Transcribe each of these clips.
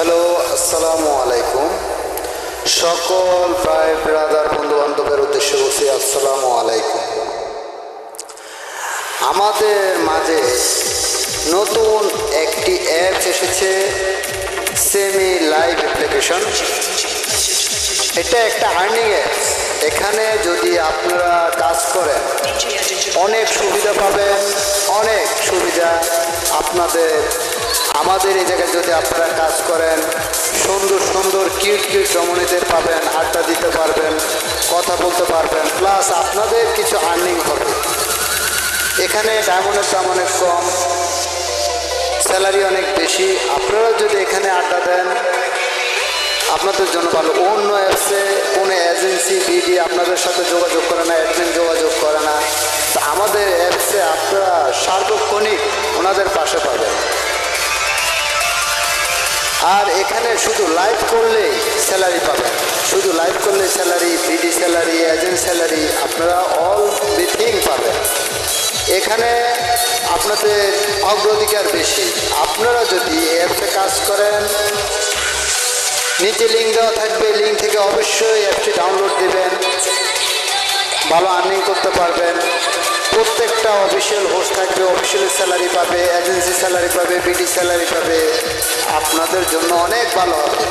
Hello, আসসালামু আলাইকুম। সকল ভাই ব্রাদার বন্ধু বান্ধবের উদ্দেশ্যে বলছি আসসালামু আলাইকুম। আমাদের মাঝে নতুন একটি অ্যাপস এসেছে, সেমি লাইভ অ্যাপ্লিকেশন। এটা একটা আর্নিং অ্যাপস। এখানে যদি আপনারা কাজ করেন অনেক সুবিধা পাবেন, অনেক সুবিধা আপনাদের। আমাদের এই জায়গায় যদি আপনারা কাজ করেন, সুন্দর সুন্দর কিউট কিউট রমণীদের পাবেন, আড্ডা দিতে পারবেন, কথা বলতে পারবেন, প্লাস আপনাদের কিছু আর্নিং হবে। এখানে ডায়মন্ডের দাম অনেক কম, স্যালারি অনেক বেশি। আপনারা যদি এখানে আড্ডা দেন আপনাদের জন্য ভালো। অন্য অ্যাপসে কোনো এজেন্সি বিডি আপনাদের সাথে যোগাযোগ করে না, অ্যাডমিন যোগাযোগ করে না। তা আমাদের অ্যাপসে আপনারা সার্বক্ষণিক ওনাদের পাশে পাবেন। আর এখানে শুধু লাইভ করলেই স্যালারি পাবেন, শুধু লাইভ করলে salary, BD salary, agent salary, আপনারা অল এভরিথিং পাবেন। এখানে আপনাদের অগ্রাধিকার বেশি। আপনারা যদি অ্যাপসে কাজ করেন, নিচে লিঙ্ক দেওয়া থাকবে, লিঙ্ক থেকে অবশ্যই অ্যাপটি ডাউনলোড দেবেন, ভালো আর্নিং করতে পারবেন। প্রত্যেকটা অফিসিয়াল হোস্ট থাকবে, অফিসিয়াল স্যালারি পাবে, এজেন্সি স্যালারি পাবে, বিডি স্যালারি পাবে। আপনাদের জন্য অনেক ভালো হবে।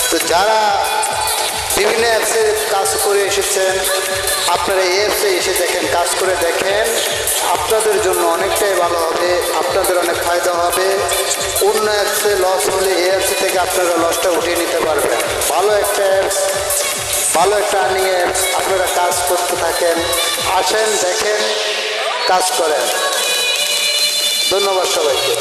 তো যারা বিভিন্ন অ্যাপসে কাজ করে এসেছেন, আপনারা এই অ্যাপসে এসে দেখেন, কাজ করে দেখেন, আপনাদের জন্য অনেকটাই ভালো হবে, আপনাদের অনেক ফায়দা হবে। অন্য অ্যাপসে লস হলে এই অ্যাপস থেকে আপনারা লসটা উঠিয়ে নিতে পারবেন। ভালো একটা অ্যাপস, ভালো একটা আর্নিং অ্যাপস। আপনারা কাজ করতে থাকেন, আসেন, দেখেন, কাজ করেন। ধন্যবাদ সবাইকে।